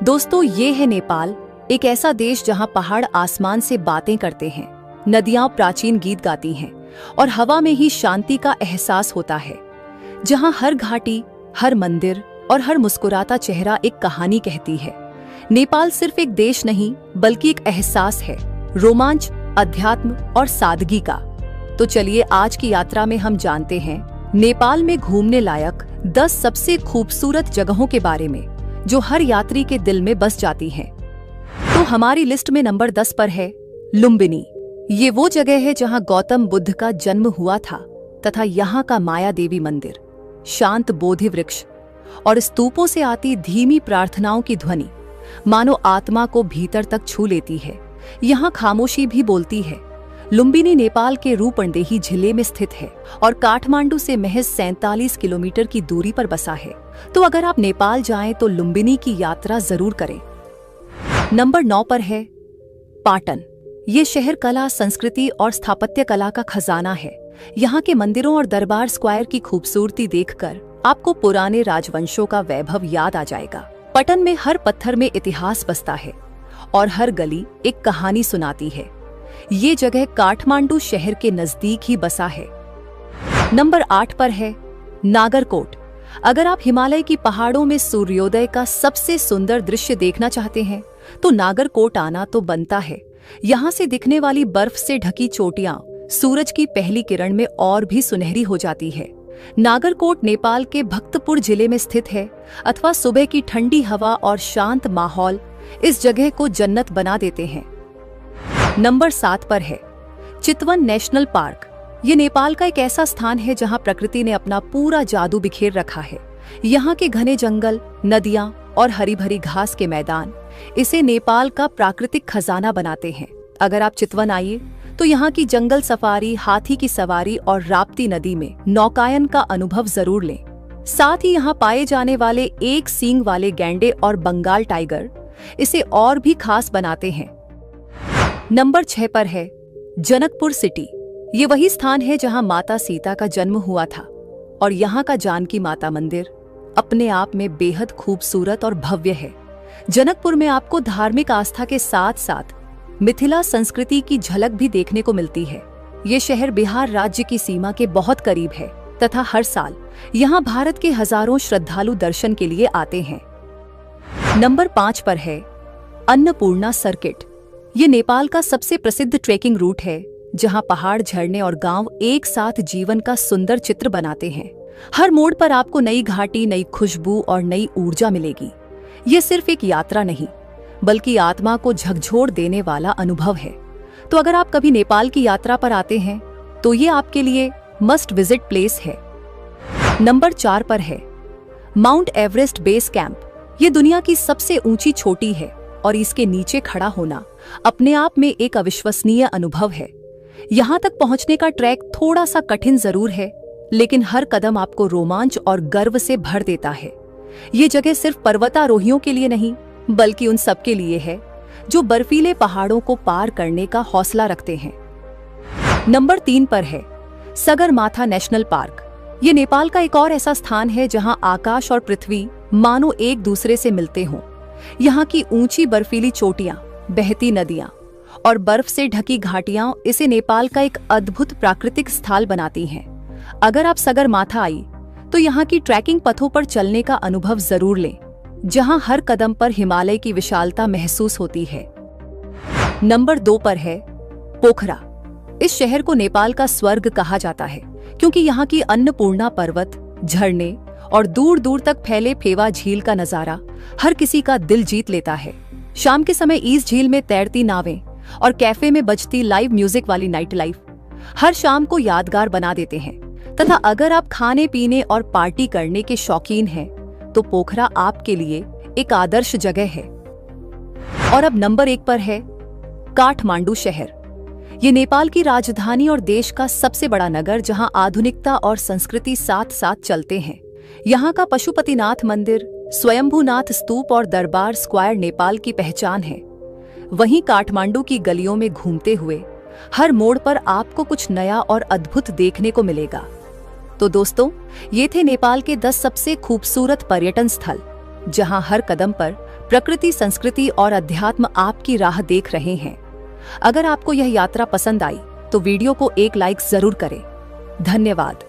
दोस्तों, ये है नेपाल, एक ऐसा देश जहां पहाड़ आसमान से बातें करते हैं, नदियां प्राचीन गीत गाती हैं और हवा में ही शांति का एहसास होता है। जहां हर घाटी, हर मंदिर और हर मुस्कुराता चेहरा एक कहानी कहती है। नेपाल सिर्फ एक देश नहीं, बल्कि एक एहसास है, रोमांच, अध्यात्म और सादगी का। तो चलिए आज की यात्रा में हम जानते हैं नेपाल में घूमने लायक 10 सबसे खूबसूरत जगहों के बारे में, जो हर यात्री के दिल में बस जाती हैं। तो हमारी लिस्ट में नंबर 10 पर है लुम्बिनी। ये वो जगह है जहां गौतम बुद्ध का जन्म हुआ था तथा यहाँ का माया देवी मंदिर, शांत बोधि वृक्ष और स्तूपों से आती धीमी प्रार्थनाओं की ध्वनि मानो आत्मा को भीतर तक छू लेती है। यहाँ खामोशी भी बोलती है। लुम्बिनी नेपाल के रूपन्देही जिले में स्थित है और काठमांडू से महज 47 किलोमीटर की दूरी पर बसा है। तो अगर आप नेपाल जाएं तो लुम्बिनी की यात्रा जरूर करें। नंबर 9 पर है पाटन। ये शहर कला, संस्कृति और स्थापत्य कला का खजाना है। यहाँ के मंदिरों और दरबार स्क्वायर की खूबसूरती देखकर आपको पुराने राजवंशों का वैभव याद आ जाएगा। पटन में हर पत्थर में इतिहास बसता है और हर गली एक कहानी सुनाती है। ये जगह काठमांडू शहर के नजदीक ही बसा है। नंबर 8 पर है नागरकोट। अगर आप हिमालय की पहाड़ों में सूर्योदय का सबसे सुंदर दृश्य देखना चाहते हैं तो नागरकोट आना तो बनता है। यहाँ से दिखने वाली बर्फ से ढकी चोटियां सूरज की पहली किरण में और भी सुनहरी हो जाती है। नागरकोट नेपाल के भक्तपुर जिले में स्थित है अथवा सुबह की ठंडी हवा और शांत माहौल इस जगह को जन्नत बना देते हैं। नंबर 7 पर है चितवन नेशनल पार्क। ये नेपाल का एक ऐसा स्थान है जहां प्रकृति ने अपना पूरा जादू बिखेर रखा है। यहाँ के घने जंगल, नदियां और हरी भरी घास के मैदान इसे नेपाल का प्राकृतिक खजाना बनाते हैं। अगर आप चितवन आइए तो यहाँ की जंगल सफारी, हाथी की सवारी और राप्ती नदी में नौकायन का अनुभव जरूर लें। साथ ही यहाँ पाए जाने वाले एक सींग वाले गैंडे और बंगाल टाइगर इसे और भी खास बनाते हैं। नंबर 6 पर है जनकपुर सिटी। ये वही स्थान है जहाँ माता सीता का जन्म हुआ था और यहाँ का जानकी माता मंदिर अपने आप में बेहद खूबसूरत और भव्य है। जनकपुर में आपको धार्मिक आस्था के साथ साथ मिथिला संस्कृति की झलक भी देखने को मिलती है। ये शहर बिहार राज्य की सीमा के बहुत करीब है तथा हर साल यहाँ भारत के हजारों श्रद्धालु दर्शन के लिए आते हैं। नंबर 5 पर है अन्नपूर्णा सर्किट। ये नेपाल का सबसे प्रसिद्ध ट्रेकिंग रूट है जहाँ पहाड़, झरने और गांव एक साथ जीवन का सुंदर चित्र बनाते हैं। हर मोड़ पर आपको नई घाटी, नई खुशबू और नई ऊर्जा मिलेगी। ये सिर्फ एक यात्रा नहीं, बल्कि आत्मा को झकझोर देने वाला अनुभव है। तो अगर आप कभी नेपाल की यात्रा पर आते हैं तो ये आपके लिए मस्ट विजिट प्लेस है। नंबर 4 पर है माउंट एवरेस्ट बेस कैंप। ये दुनिया की सबसे ऊंची चोटी है और इसके नीचे खड़ा होना अपने आप में एक अविश्वसनीय अनुभव है। यहाँ तक पहुँचने का ट्रैक थोड़ा सा कठिन जरूर है, लेकिन हर कदम आपको रोमांच और गर्व से भर देता है। ये जगह सिर्फ पर्वतारोहियों के लिए नहीं, बल्कि उन सब के लिए है जो बर्फीले पहाड़ों को पार करने का हौसला रखते हैं। नंबर 3 पर है सगरमाथा नेशनल पार्क। ये नेपाल का एक और ऐसा स्थान है जहां आकाश और पृथ्वी मानो एक दूसरे से मिलते हों। यहाँ की ऊंची बर्फीली चोटियां, बहती नदियां और बर्फ से ढकी घाटियां इसे नेपाल का एक अद्भुत प्राकृतिक स्थल बनाती हैं। अगर आप सगरमाथा आई तो यहाँ की ट्रैकिंग पथों पर चलने का अनुभव जरूर लें, जहां हर कदम पर हिमालय की विशालता महसूस होती है। नंबर 2 पर है पोखरा। इस शहर को नेपाल का स्वर्ग कहा जाता है क्योंकि यहाँ की अन्नपूर्णा पर्वत, झरने और दूर दूर तक फैले फेवा झील का नजारा हर किसी का दिल जीत लेता है। शाम के समय इस झील में तैरती नावें और कैफे में बजती लाइव म्यूजिक वाली नाइट लाइफ हर शाम को यादगार बना देते हैं। तथा अगर आप खाने पीने और पार्टी करने के शौकीन हैं तो पोखरा आपके लिए एक आदर्श जगह है। और अब नंबर 1 पर है काठमांडू शहर। ये नेपाल की राजधानी और देश का सबसे बड़ा नगर जहां आधुनिकता और संस्कृति साथ साथ चलते हैं। यहाँ का पशुपतिनाथ मंदिर, स्वयंभूनाथ स्तूप और दरबार स्क्वायर नेपाल की पहचान है। वहीं काठमांडू की गलियों में घूमते हुए हर मोड़ पर आपको कुछ नया और अद्भुत देखने को मिलेगा। तो दोस्तों, ये थे नेपाल के 10 सबसे खूबसूरत पर्यटन स्थल, जहां हर कदम पर प्रकृति, संस्कृति और अध्यात्म आपकी राह देख रहे हैं। अगर आपको यह यात्रा पसंद आई तो वीडियो को एक लाइक जरूर करें। धन्यवाद।